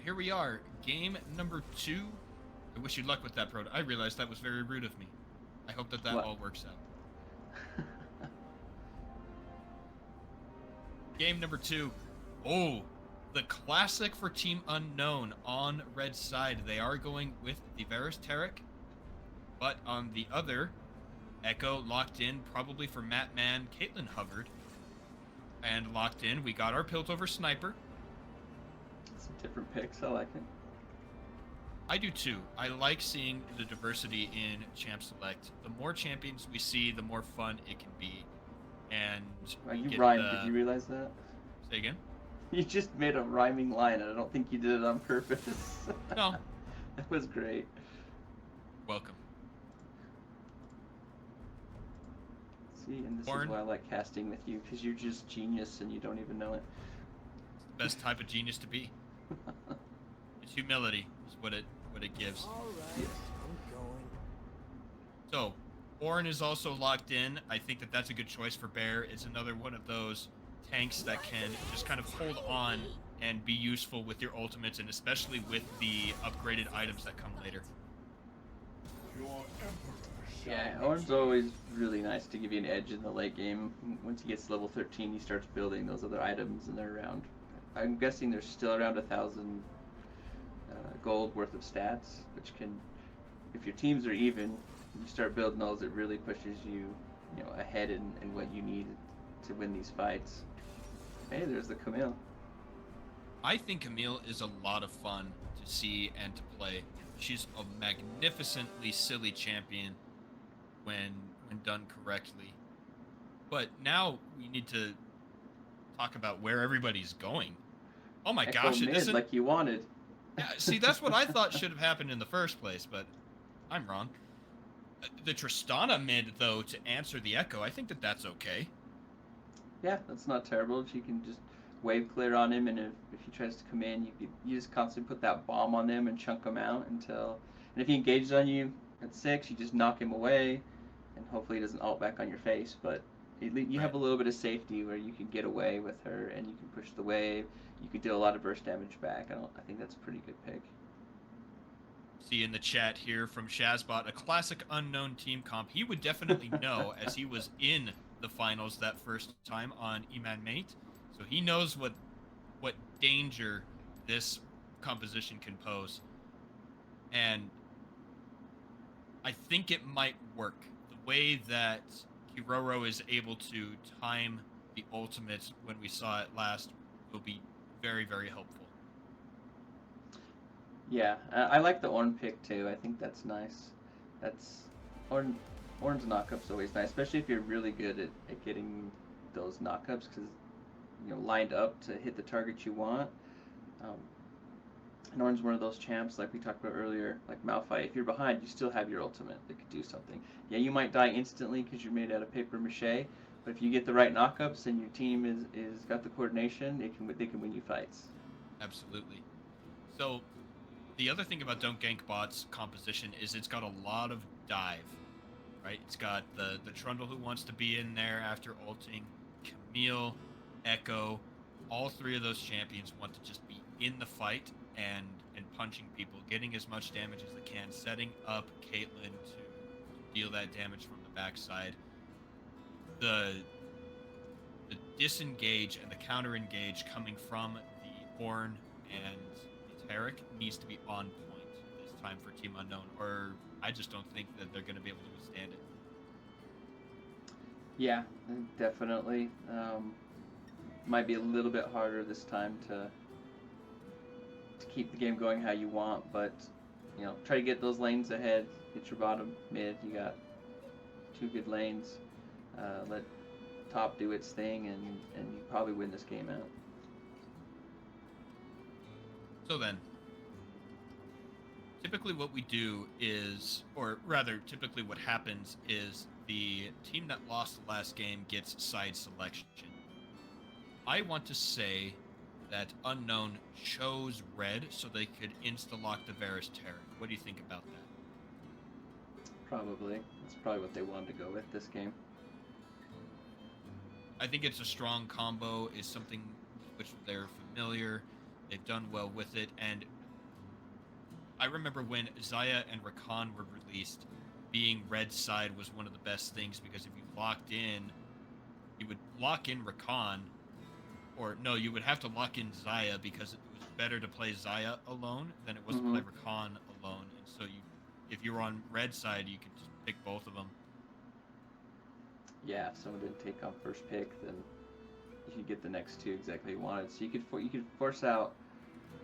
here we are. Game number 2. I wish you luck with that, Pro. I realized that was very rude of me. I hope that What? all works out. Game number 2. Oh, the classic for Team Unknown on red side. They are going with the Varus Tarek, but on the other, Echo locked in probably for Matman, Caitlyn Hubbard, and locked in. We got our Piltover Sniper. Some different picks. I like it. I do too. I like seeing the diversity in Champ Select. The more champions we see, the more fun it can be. And Wow, we you get rhymed. Did you realize that? Say again? You just made a rhyming line, and I don't think you did it on purpose. No. That was great. Welcome. See, and this Born. is why I like casting with you, because you're just genius and you don't even know it. It's the best type of genius to be. It's humility is what it gives. All right, Yes. I'm going. So, Born is also locked in. I think that's a good choice for Bear. It's another one of those tanks that can just kind of hold on and be useful with your ultimates, and especially with the upgraded items that come later. Yeah, Oran's always really nice to give you an edge in the late game. Once he gets to level 13, he starts building those other items, and they're around. I'm guessing there's still around 1,000 gold worth of stats, which can, if your teams are even, you start building those, it really pushes you, ahead in what you need to win these fights. Hey, there's the Camille. I think Camille is a lot of fun to see and to play. She's a magnificently silly champion when done correctly. But now we need to talk about where everybody's going. Oh my Echo gosh, it mid, isn't. like you wanted. Yeah, see, that's what I thought should have happened in the first place, but I'm wrong. The Tristana mid, though, to answer the Echo, I think that's okay. Yeah, that's not terrible. She can just wave clear on him, and if he tries to come in, you just constantly put that bomb on them and chunk them out until. And if he engages on you at 6, you just knock him away, and hopefully he doesn't ult back on your face. But you have a little bit of safety where you can get away with her, and you can push the wave. You can deal a lot of burst damage back. I think that's a pretty good pick. See in the chat here from Shazbot, a classic unknown team comp. He would definitely know as he was in the finals that first time on Eman Mate. So he knows what danger this composition can pose. And I think it might work. The way that Kiroro is able to time the ultimates when we saw it last will be very, very helpful. Yeah, I like the Ornn pick too. I think that's nice. Ornn's knockup's always nice, especially if you're really good at getting those knockups, because lined up to hit the target you want. And Ornn's one of those champs, like we talked about earlier, like Malphite. If you're behind, you still have your ultimate that could do something. Yeah, you might die instantly because you're made out of paper mache, but if you get the right knockups and your team is got the coordination, they can win you fights. Absolutely. So the other thing about Don't Gank Bot's composition is it's got a lot of dive, right? It's got the Trundle who wants to be in there after ulting, Camille, Echo, all three of those champions want to just be in the fight and punching people, getting as much damage as they can, setting up Caitlyn to deal that damage from the backside. The disengage and the counter engage coming from the Ornn and Tarek needs to be on point this time for Team Unknown, or I just don't think that they're going to be able to withstand it. Yeah, definitely. Might be a little bit harder this time to keep the game going how you want, but try to get those lanes ahead. Get your bottom mid. You got 2 good lanes. Let top do its thing, and you probably win this game out. So then, typically what we do is, or rather, typically what happens is the team that lost the last game gets side selection. I want to say that Unknown chose red so they could insta-lock the Varus Tarek. What do you think about that? Probably. That's probably what they wanted to go with this game. I think it's a strong combo, is something which they're familiar. They've done well with it, and I remember when Zaya and Rakan were released, being red side was one of the best things because if you locked in, you would lock in Rakan, or no, you would have to lock in Zaya because it was better to play Zaya alone than it was to Mm-hmm. play Rakan alone. And so if you were on red side, you could just pick both of them. Yeah, if someone didn't take on first pick, then you could get the next two exactly you wanted. So you could force out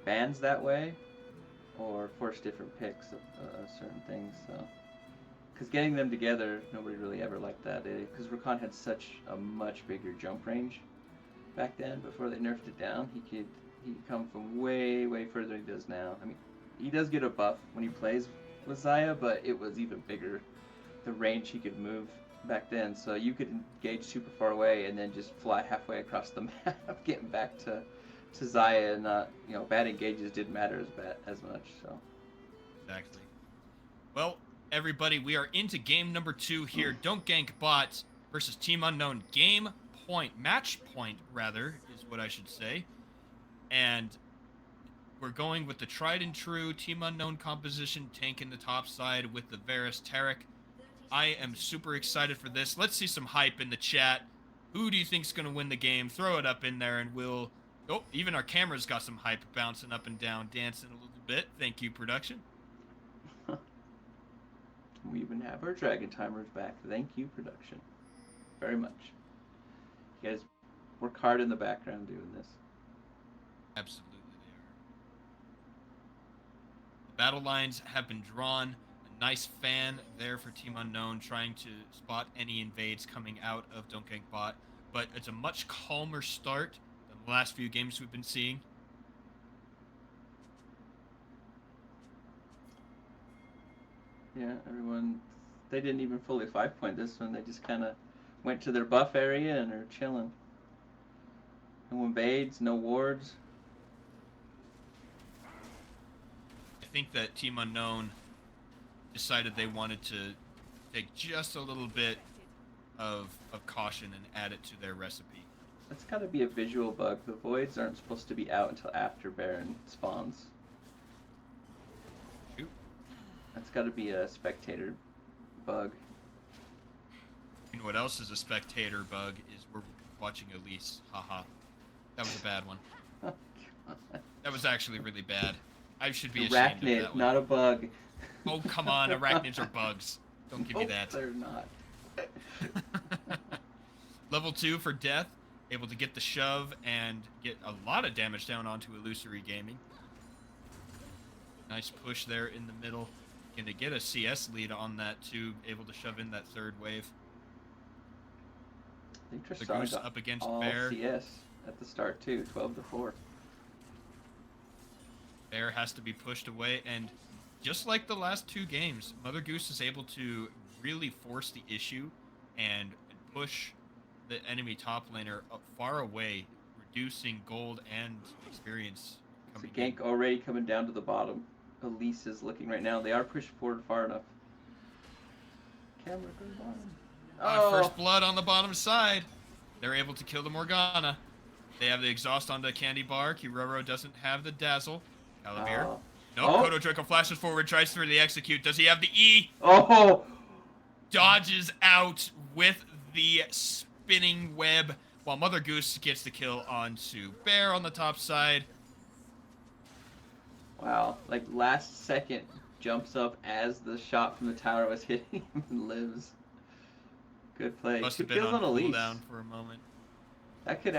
bans that way, or force different picks of certain things. So, because getting them together, nobody really ever liked that. Because Rakan had such a much bigger jump range back then. Before they nerfed it down, he could come from way further than he does now. I mean, he does get a buff when he plays with Zaya, but it was even bigger. The range he could move back then, so you could engage super far away and then just fly halfway across the map, getting back to Zaya, and not, bad engages didn't matter as much. So Exactly. Well, everybody, we are into game number 2 here. Don't Gank Bot versus Team Unknown. Match point, rather, is what I should say. And we're going with the tried and true Team Unknown composition, tank in the top side with the Varus Taric. I am super excited for this. Let's see some hype in the chat. Who do you think's going to win the game? Throw it up in there and we'll... Oh, even our camera's got some hype bouncing up and down, dancing a little bit. Thank you, production. we even have our dragon timers back. Thank you, production, very much. You guys work hard in the background doing this. Absolutely, they are. The battle lines have been drawn. A nice fan there for Team Unknown, trying to spot any invades coming out of Don't Gank Bot. But it's a much calmer start than the last few games we've been seeing. Yeah, everyone, they didn't even fully 5-point this one. They just kind of went to their buff area and are chilling. No invades, no wards. I think that Team Unknown decided they wanted to take just a little bit of caution and add it to their recipe. That's got to be a visual bug. The voids aren't supposed to be out until after Baron spawns. Shoot. That's got to be a spectator bug. You know what else is a spectator bug is we're watching Elise. Haha. That was a bad one. Oh, God. That was actually really bad. I should be ashamed of Arachnid, that one. not a bug. Oh, come on. Arachnids are bugs. Don't give me Nope, that. they're not. Level 2 for Death. Able to get the shove and get a lot of damage down onto Illusory Gaming. Nice push there in the middle. Gonna get a CS lead on that too. Able to shove in that third wave. I think The Tristana Goose got up against all Bear. CS at the start too, 12-4. Bear has to be pushed away, and just like the last 2 games, Mother Goose is able to really force the issue and push the enemy top laner up far away, reducing gold and experience So coming in. gank already coming down to the bottom. Elise is looking right now. They are pushed forward far enough. Camera go bottom. Oh, First blood on the bottom side. They're able to kill the Morgana. They have the exhaust on the Candy Bar. Kiroro doesn't have the Dazzle. Calavir. Oh. Nope, Oh. Kodo Draco flashes forward, tries for the execute. Does he have the E? Oh! Dodges out with the spinning web, while Mother Goose gets the kill onto Bear on the top side. Wow, like last second jumps up as the shot from the tower was hitting him and lives. Good play. Must 2 have been kills on Elise. cooldown for a moment. That could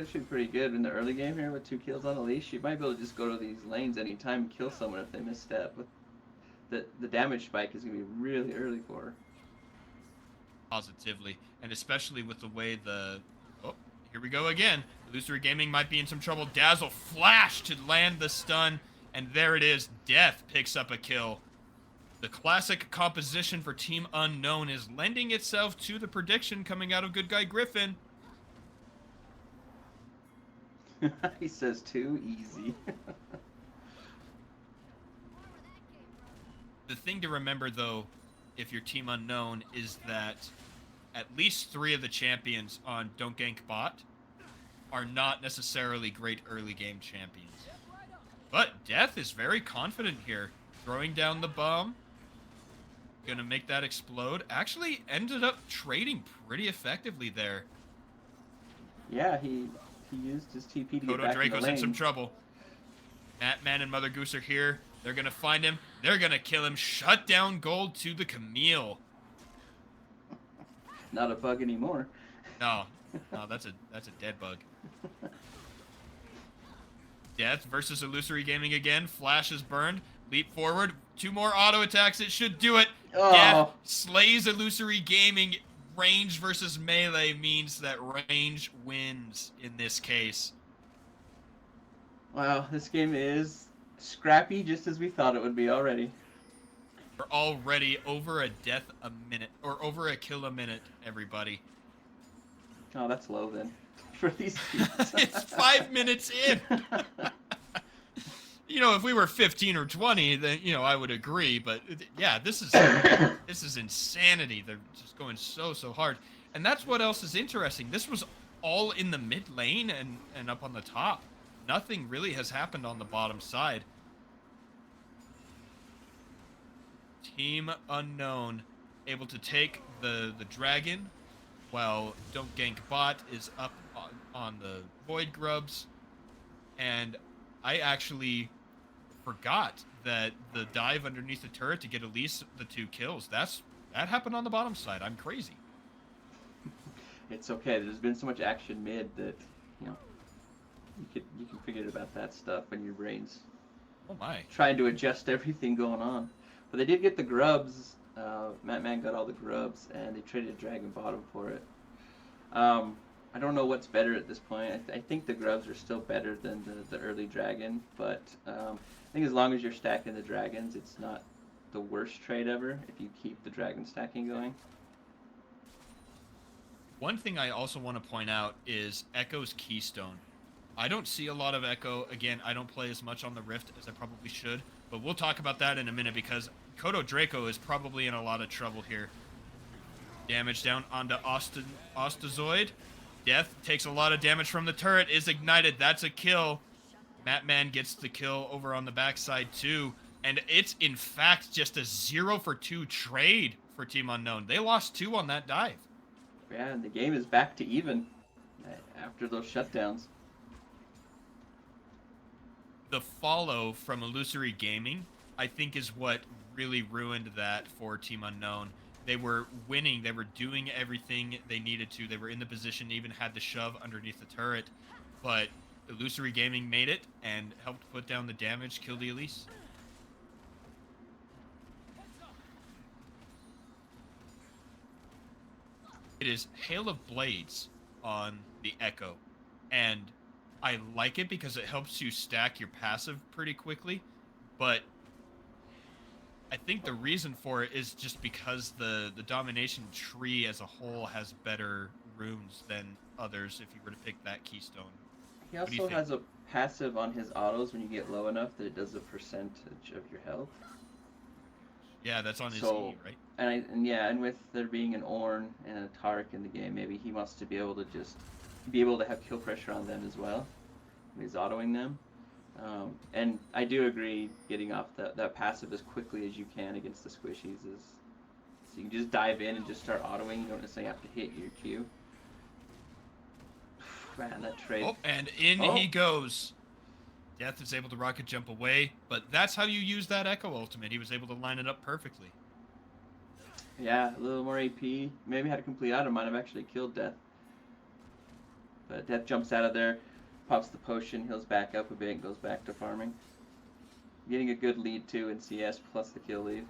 shoot pretty good in the early game here with 2 kills on Elise. She might be able to just go to these lanes anytime and kill someone if they misstep. But the damage spike is going to be really early for her. Positively, and especially with the way the... Oh, here we go again. Illusory Gaming might be in some trouble. Dazzle flash to land the stun, and there it is. Death picks up a kill. The classic composition for Team Unknown is lending itself to the prediction coming out of Good Guy Griffin. He says too easy. The thing to remember, though, if you're Team Unknown, is that at least 3 of the champions on Don't Gank Bot are not necessarily great early game champions. But Death is very confident here. Throwing down the bomb. Gonna make that explode. Actually ended up trading pretty effectively there. Yeah, he used his TP to get Kodo back in the Draco's in some lane. trouble. Matman and Mother Goose are here. They're gonna find him. They're gonna kill him. Shut down gold to the Camille. Not a bug anymore. No, that's a dead bug. Death versus Illusory Gaming again. Flash is burned. Leap forward. 2 more auto attacks. It should do it. Oh. Death slays Illusory Gaming. Range versus melee means that range wins in this case. Wow, this game is scrappy just as we thought it would be already. We're already over a death a minute, or over a kill a minute, everybody. Oh, that's low then. For these teams. It's 5 minutes in. You know, if we were 15 or 20, then, you know, I would agree. But yeah, this is insanity. They're just going so hard. And that's what else is interesting. This was all in the mid lane and up on the top. Nothing really has happened on the bottom side. Team Unknown able to take the dragon, while Don't Gank Bot is up on the Void Grubs. And I actually forgot that the dive underneath the turret to get at least the 2 kills, that happened on the bottom side. I'm crazy. It's okay. There's been so much action mid that, you know, you can forget about that stuff when your brain's Oh my. trying to adjust everything going on. But they did get the grubs. Matman got all the grubs, and they traded Dragon Bottom for it. I don't know what's better at this point. I think the grubs are still better than the early dragon, but I think as long as you're stacking the dragons, it's not the worst trade ever if you keep the dragon stacking going. One thing I also want to point out is Echo's Keystone. I don't see a lot of Echo. Again, I don't play as much on the Rift as I probably should, but we'll talk about that in a minute because Kodo Draco is probably in a lot of trouble here. Damage down onto Ostazoid. Death takes a lot of damage from the turret, is ignited. That's a kill. Matman gets the kill over on the backside too. And it's in fact just a 0 for 2 trade for Team Unknown. They lost 2 on that dive. Yeah, and the game is back to even after those shutdowns. The follow from Illusory Gaming, I think, is what really ruined that for Team Unknown. They were winning. They were doing everything they needed to. They were in the position, even had the shove underneath the turret. But Illusory Gaming made it and helped put down the damage, kill the Elise. It is Hail of Blades on the Echo. And I like it because it helps you stack your passive pretty quickly. But I think the reason for it is just because the domination tree as a whole has better runes than others if you were to pick that keystone. He also has a passive on his autos when you get low enough that it does a percentage of your health. Yeah, that's on his E, right? And with there being an Ornn and a Taric in the game, maybe he wants to be able to have kill pressure on them as well when he's autoing them. And I do agree, getting off that passive as quickly as you can against the squishies is so you can just dive in and just start autoing. You don't necessarily have to hit your Q. Man, that trade. Oh, and in he goes. Death is able to rocket jump away, but that's how you use that Echo ultimate. He was able to line it up perfectly. Yeah, a little more AP. Maybe had a complete item, might have actually killed Death. But Death jumps out of there, pops the potion, heals back up a bit, and goes back to farming. Getting a good lead too in CS plus the kill lead.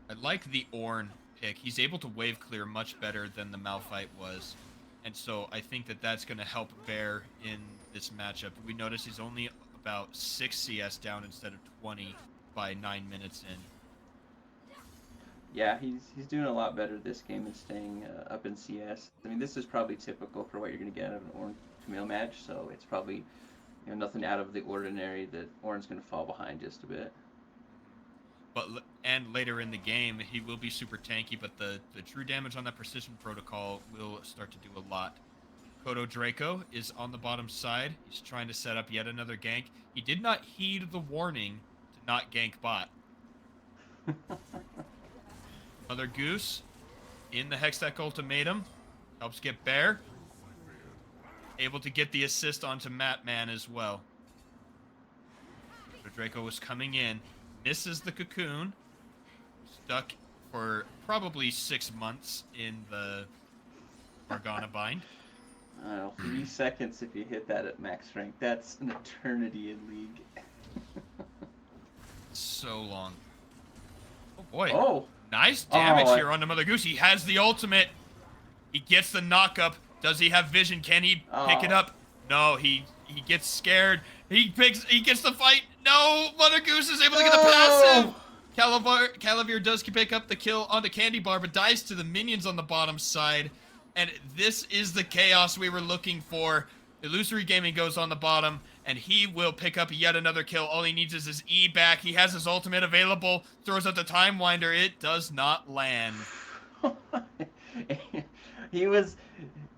I like the Ornn pick. He's able to wave clear much better than the Malphite was. And so I think that that's going to help Bear in this matchup. We notice he's only about 6 CS down instead of 20 by 9 minutes in. Yeah, he's doing a lot better this game and staying up in CS. I mean, this is probably typical for what you're going to get out of an Ornn Camille match, so it's probably nothing out of the ordinary that Ornn's going to fall behind just a bit. And later in the game, he will be super tanky, but the true damage on that precision protocol will start to do a lot. Kodo Draco is on the bottom side. He's trying to set up yet another gank. He did not heed the warning to not gank bot. Mother Goose in the Hextech Ultimatum. Helps get Bear. Able to get the assist onto Matman as well. So Draco was coming in. Misses the cocoon. Stuck for probably 6 months in the Morgana bind. 3 seconds if you hit that at max rank. That's an eternity in League. So long. Oh boy. Oh! Nice damage Oh, here on the Mother Goose. He has the ultimate. He gets the knock-up. Does he have vision? Can he pick it up? No, he gets scared. He gets the fight. No, Mother Goose is able to get the passive. Calavir does pick up the kill on the Candy Bar, but dies to the minions on the bottom side. And this is the chaos we were looking for. Illusory Gaming goes on the bottom, and he will pick up yet another kill. All he needs is his E back. He has his ultimate available. Throws out the Time Winder. It does not land. He was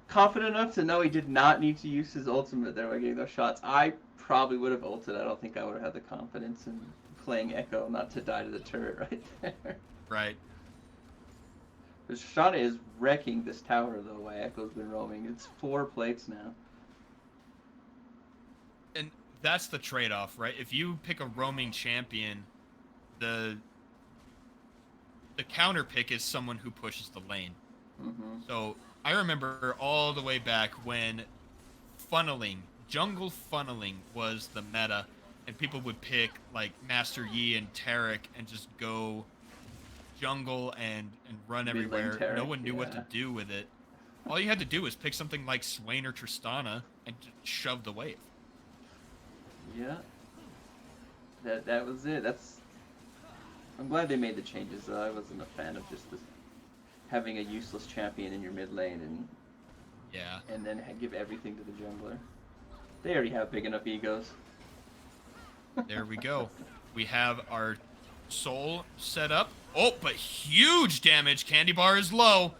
confident enough to know he did not need to use his ultimate there by getting those shots. I probably would have ulted. I don't think I would have had the confidence in playing Echo not to die to the turret right there. Right. Shoshana is wrecking this tower, though, while Echo's been roaming. It's 4 plates now. And that's the trade-off, right? If you pick a roaming champion, the counter pick is someone who pushes the lane. Mm-hmm. So I remember all the way back when funneling, jungle funneling was the meta, and people would pick like Master Yi and Taric and just go jungle and run everywhere. Taric, no one knew what to do with it. All you had to do was pick something like Swain or Tristana and just shove the wave. Yeah. That was it. I'm glad they made the changes, though. I wasn't a fan of just having a useless champion in your mid lane and then give everything to the jungler. They already have big enough egos. There we go. We have our soul set up. Oh, but huge damage. Candy Bar is low.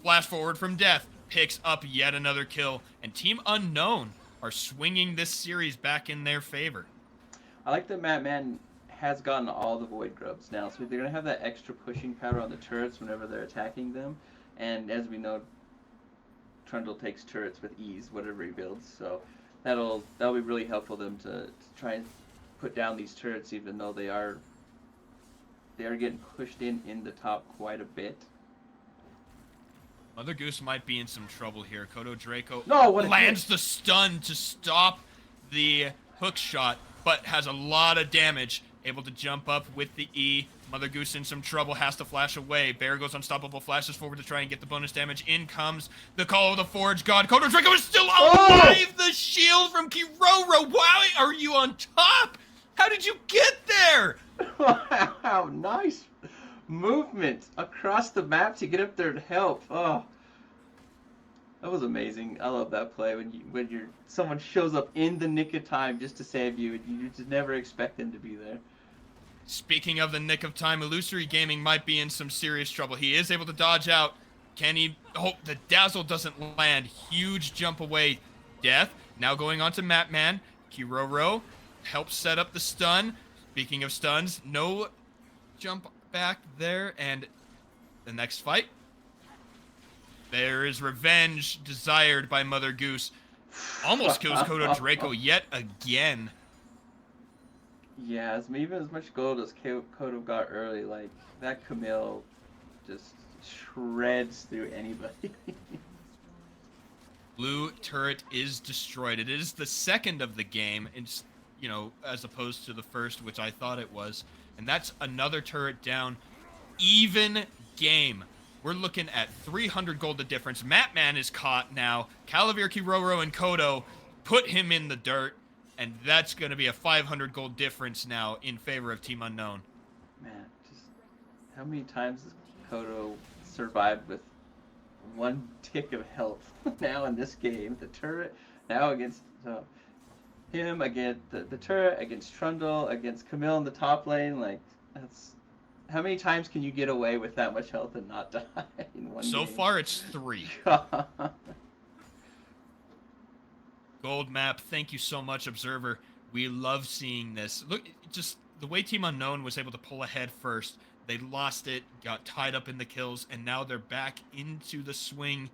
Flash forward from death. Picks up yet another kill. And Team Unknown are swinging this series back in their favor. I like that Matman has gotten all the Void Grubs now, so they're going to have that extra pushing power on the turrets whenever they're attacking them. And as we know, Trundle takes turrets with ease, whatever he builds. So that'll be really helpful them to try and put down these turrets, even though they are getting pushed in the top quite a bit. Mother Goose might be in some trouble here. Kodo Draco lands the stun to stop the hook shot, but has a lot of damage. Able to jump up with the E. Mother Goose in some trouble, has to flash away. Bear goes unstoppable, flashes forward to try and get the bonus damage. In comes the Call of the Forge God. Kodo Draco is still alive! The shield from Kiroro! Why are you on top? How did you get there? Wow, nice movement across the map to get up there and help. Oh, that was amazing. I love that play when someone shows up in the nick of time just to save you, and you just never expect them to be there. Speaking of the nick of time, Illusory Gaming might be in some serious trouble. He is able to dodge out. Can he? Oh, the Dazzle doesn't land. Huge jump away. Death. Now going on to Matman. Kiroro helps set up the stun. Speaking of stuns, no jump back there. And the next fight. There is revenge desired by Mother Goose. Almost kills Kodo Draco yet again. Yeah, even as much gold as Kodo got early, like, that Camille just shreds through anybody. Blue turret is destroyed. It is the second of the game, as opposed to the first, which I thought it was. And that's another turret down. Even game. We're looking at 300 gold the difference. Matman is caught now. Calavir, Kiroro, and Kodo put him in the dirt. And that's going to be a 500 gold difference now in favor of Team Unknown. Man, just how many times has Kodo survived with 1 tick of health now in this game? The turret, now against him, against the turret, against Trundle, against Camille in the top lane. Like, that's... How many times can you get away with that much health and not die in one game? So far, it's 3. Gold map. Thank you so much, Observer. We love seeing this. Look, just the way Team Unknown was able to pull ahead first. They lost it, got tied up in the kills, and now they're back into the swing.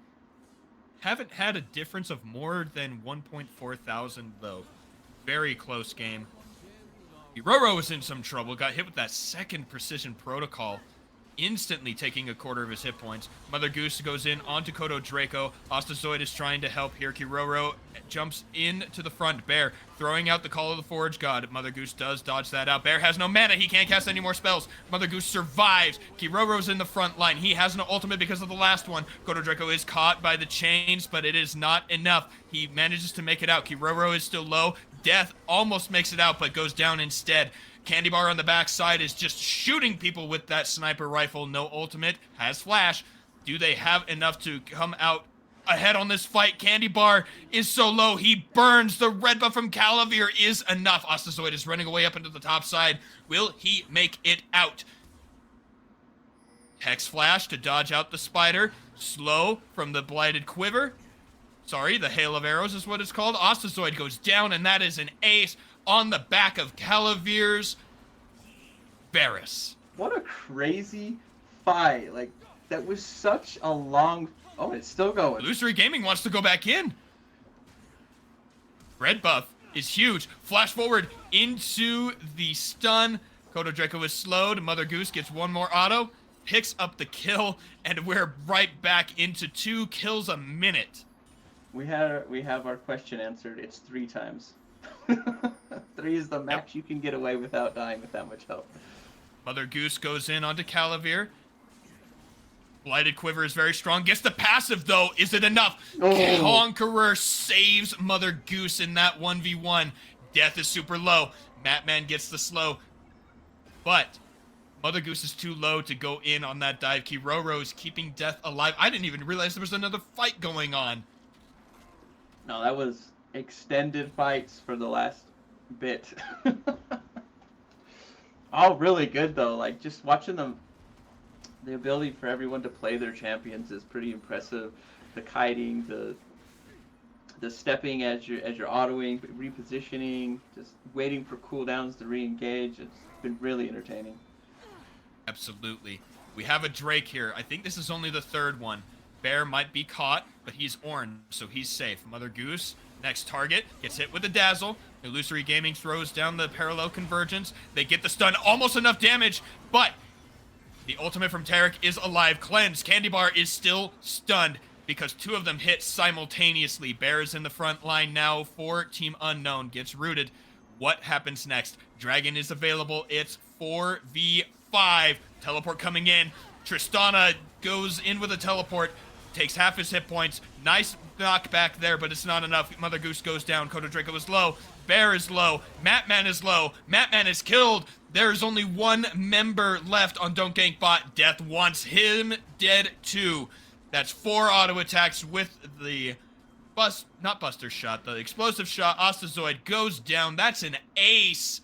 Haven't had a difference of more than 1.4 thousand, though. Very close game. Kiroro was in some trouble, got hit with that second precision protocol, instantly taking a quarter of his hit points. Mother Goose goes in onto Kodo Draco. Ostazoid is trying to help here. Kiroro jumps in to the front. Bear throwing out the Call of the Forge God. Mother Goose does dodge that out. Bear has no mana. He can't cast any more spells. Mother Goose survives. Kiroro's in the front line. He has no ultimate because of the last one. Kodo Draco is caught by the chains, but it is not enough. He manages to make it out. Kiroro is still low. Death almost makes it out, but goes down instead. Candy Bar on the backside is just shooting people with that sniper rifle. No ultimate, has flash. Do they have enough to come out ahead on this fight? Candy Bar is so low, he burns. The red buff from Calavir is enough. Ostazoid is running away up into the top side. Will he make it out? Hex Flash to dodge out the spider. Slow from the Blighted Quiver. Sorry, the Hail of Arrows is what it's called. Ostazoid goes down, and that is an ace on the back of Calavir's Varus. What a crazy fight. Like, that was such a long... Oh, it's still going. Illusory Gaming wants to go back in. Red buff is huge. Flash forward into the stun. Kodo Draco is slowed. Mother Goose gets one more auto. Picks up the kill, and we're right back into 2 kills a minute. We have our question answered. It's 3 times. 3 is the max you can get away without dying with that much health. Mother Goose goes in onto Calavir. Blighted Quiver is very strong. Gets the passive, though. Is it enough? Oh. Conqueror saves Mother Goose in that 1v1. Death is super low. Matman gets the slow. But Mother Goose is too low to go in on that dive. Kiroro is keeping Death alive. I didn't even realize there was another fight going on. No, that was extended fights for the last bit. All really good, though. Like, just watching them, the ability for everyone to play their champions is pretty impressive. The kiting, the stepping as you're autoing, repositioning, just waiting for cooldowns to re-engage. It's been really entertaining. Absolutely. We have a Drake here. I think this is only the 3rd one. Bear might be caught, but he's orange, so he's safe. Mother Goose, next target, gets hit with a Dazzle. Illusory Gaming throws down the Parallel Convergence. They get the stun, almost enough damage, but the ultimate from Tarek is alive. Cleanse. Candy Bar is still stunned because 2 of them hit simultaneously. Bear is in the front line now for Team Unknown. Gets rooted. What happens next? Dragon is available. It's 4v5. Teleport coming in. Tristana goes in with a teleport. Takes half his hit points. Nice knockback there, but it's not enough. Mother Goose goes down. Kodo Draco is low. Bear is low. Matman is low. Matman is killed. There's only 1 member left on Don't Gank Bot. Death wants him dead too. That's 4 auto attacks with the not Buster Shot, the explosive shot. Ostazoid goes down. That's an ace.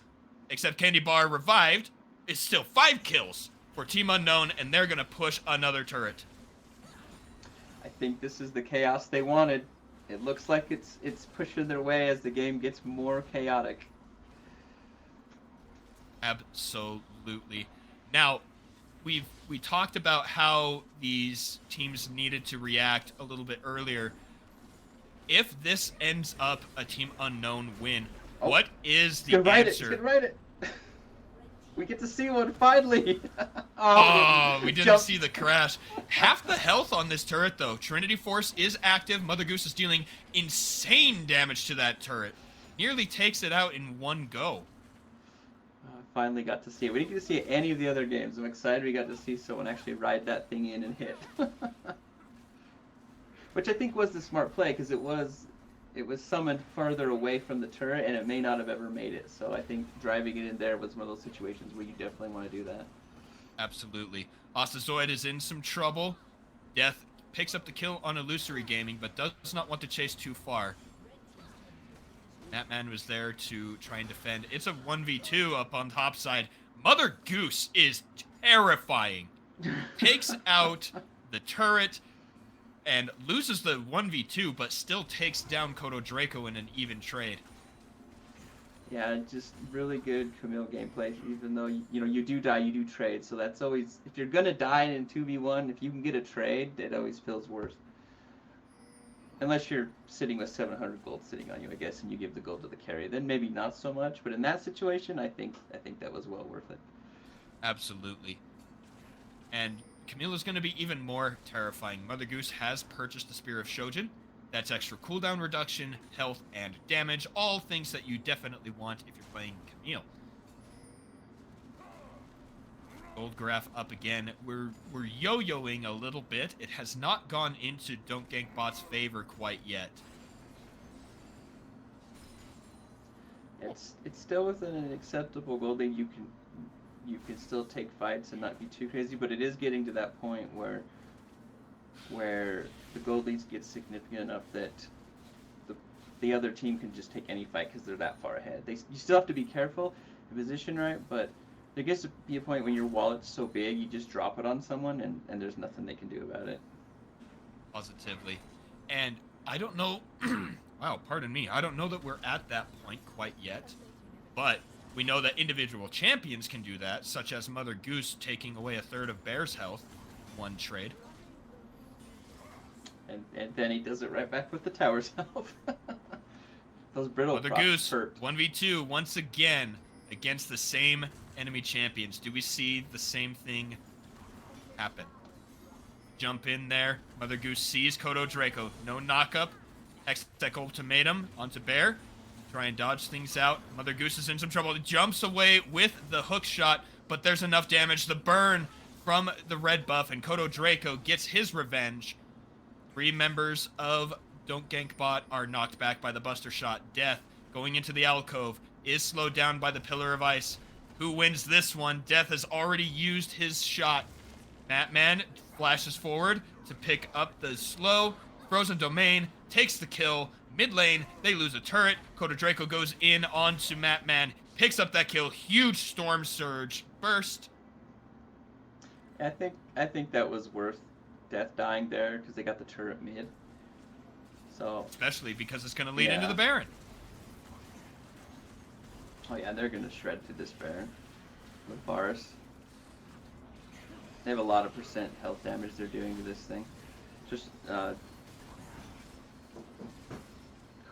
Except Candy Bar revived. It's still 5 kills for Team Unknown, and they're gonna push another turret. I think this is the chaos they wanted. It looks like it's pushing their way as the game gets more chaotic. Absolutely. Now, we talked about how these teams needed to react a little bit earlier. If this ends up a Team Unknown win, what is the answer? You can write it. We get to see one finally. We didn't see the crash. Half the health on this turret, though. Trinity Force is active. Mother Goose is dealing insane damage to that turret. Nearly takes it out in one go. Finally got to see it. We didn't get to see any of the other games. I'm excited we got to see someone actually ride that thing in and hit. Which I think was the smart play, because it was summoned further away from the turret, and it may not have ever made it. So I think driving it in there was one of those situations where you definitely want to do that. Absolutely. Ostazoid is in some trouble. Death picks up the kill on Illusory Gaming, but does not want to chase too far. Matman was there to try and defend. It's a 1v2 up on top side. Mother Goose is terrifying. Takes out the turret, and loses the 1v2, but still takes down Kodo Draco in an even trade. Yeah, just really good Camille gameplay. Even though you do die, you do trade. So that's always, if you're gonna die in 2v1, if you can get a trade, it always feels worse. Unless you're sitting with 700 gold sitting on you, I guess, and you give the gold to the carry, then maybe not so much. But in that situation, I think that was well worth it. Absolutely. And Camille's going to be even more terrifying. Mother Goose has purchased the Spear of Shojin. That's extra cooldown reduction, health, and damage. All things that you definitely want if you're playing Camille. Gold graph up again. We're yo-yoing a little bit. It has not gone into Don't Gank Bot's favor quite yet. It's still within an acceptable gold lead. You can still take fights and not be too crazy, but it is getting to that point where the gold leads get significant enough that the other team can just take any fight because they're that far ahead. You still have to be careful and position right, but there gets to be a point when your wallet's so big you just drop it on someone and there's nothing they can do about it. Positively. And I don't know, wow, pardon me, I don't know that we're at that point quite yet, but we know that individual champions can do that, such as Mother Goose taking away a third of Bear's health, one trade. And then he does it right back with the tower's health. Those brittle Mother procs Goose, hurt. 1v2, once again, against the same enemy champions. Do we see the same thing happen? Jump in there. Mother Goose sees Kodo Draco. No knockup. Hextech Ultimatum onto Bear. Try and dodge things out. Mother Goose is in some trouble. It jumps away with the hook shot, but there's enough damage. The burn from the red buff, and Kodo Draco gets his revenge. 3 members of Don't Gank Bot are knocked back by the Buster Shot. Death, going into the alcove, is slowed down by the Pillar of Ice. Who wins this one? Death has already used his shot. Matman flashes forward to pick up the slow. Frozen Domain takes the kill. Mid lane, they lose a turret. Kodo Draco goes in onto Matman, picks up that kill. Huge Storm Surge burst. I think that was worth Death dying there because they got the turret mid. So Especially because it's going to lead Yeah. into the Baron. oh yeah, they're gonna shred through this Baron with Varus. They have a lot of percent health damage they're doing to this thing. Just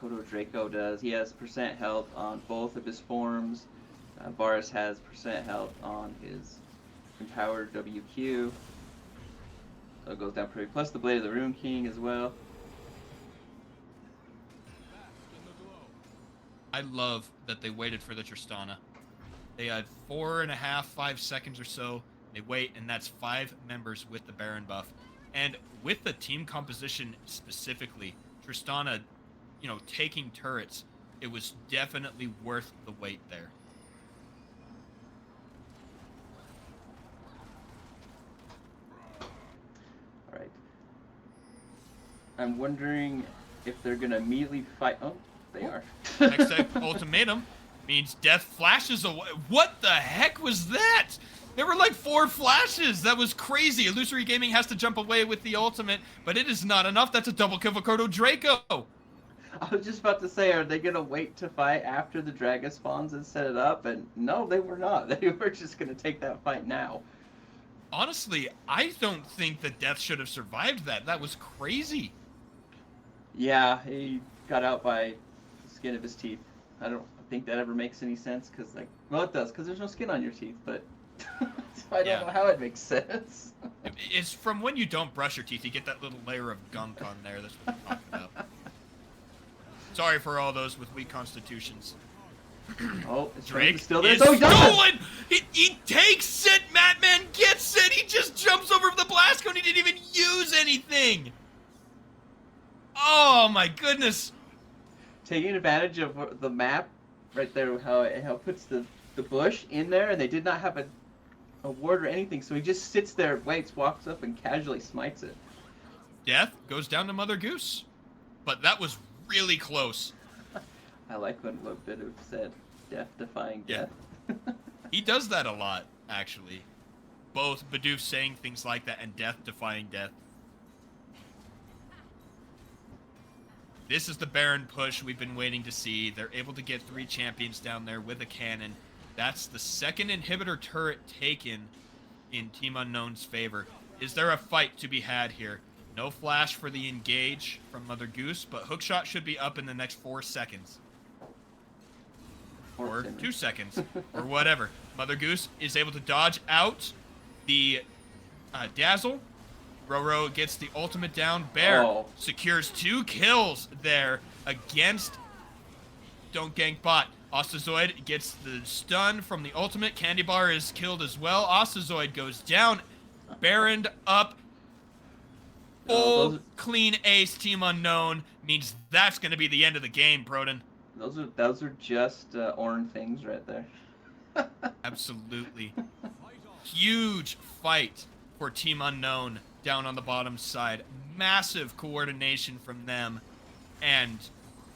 Kodo Draco does. He has percent health on both of his forms. Varus has percent health on his empowered WQ. So it goes down pretty. Plus the Blade of the Rune King as well. I love that they waited for the Tristana. They had 4.5, 5 seconds or so. They wait, and that's 5 members with the Baron buff. And with the team composition specifically, Tristana, taking turrets, it was definitely worth the wait there. Alright. I'm wondering if they're gonna immediately fight. Oh, they are. Hextech Ultimatum means Death flashes away. What the heck was that? There were like 4 flashes. That was crazy. Illusory Gaming has to jump away with the ultimate, but it is not enough. That's a double kill for Kodo Draco. I was just about to say, are they gonna wait to fight after the dragon spawns and set it up? And no, they were not. They were just gonna take that fight now. Honestly, I don't think that Death should have survived that. That was crazy. Yeah, he got out by the skin of his teeth. I don't think that ever makes any sense, because, well, it does, because there's no skin on your teeth, but so I don't know how it makes sense. It's from when you don't brush your teeth, you get that little layer of gunk on there. That's what I'm talking about. Sorry for all those with weak constitutions. Oh, it's Drake still there. is Oh, he does it! stolen! He takes it! Matman gets it! He just jumps over the blast cone. He didn't even use anything! Oh my goodness! Taking advantage of the map right there, how it puts the bush in there, and they did not have a ward or anything, so he just sits there, waits, walks up, and casually smites it. Death goes down to Mother Goose. But that was really close. I like what Bidoof said, death defying death. He does that a lot, actually. Both Bidoof saying things like that and Death defying death. This is the Baron push we've been waiting to see. They're able to get 3 champions down there with a cannon. That's the second inhibitor turret taken in Team Unknown's favor. Is there a fight to be had here? No flash for the engage from Mother Goose, but hookshot should be up in the next 4 seconds. Or 2 seconds, or whatever. Mother Goose is able to dodge out the dazzle. Roro gets the ultimate down. Bear secures 2 kills there against Don't Gank Bot. Ostazoid gets the stun from the ultimate. Candy Bar is killed as well. Ostazoid goes down. Baron up. Full clean ace. Team Unknown means that's going to be the end of the game, Broden. Those are just orange things right there. Absolutely. Huge fight for Team Unknown down on the bottom side. Massive coordination from them. And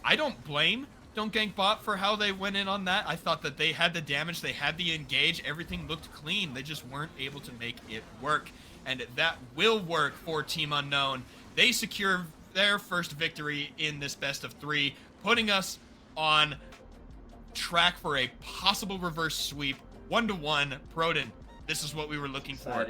I don't blame Don't Gank Bot for how they went in on that. I thought that they had the damage, they had the engage, everything looked clean. They just weren't able to make it work. And that will work for Team Unknown. They secure their first victory in this best of 3, putting us on track for a possible reverse sweep. 1-1. Broden, this is what we were looking for.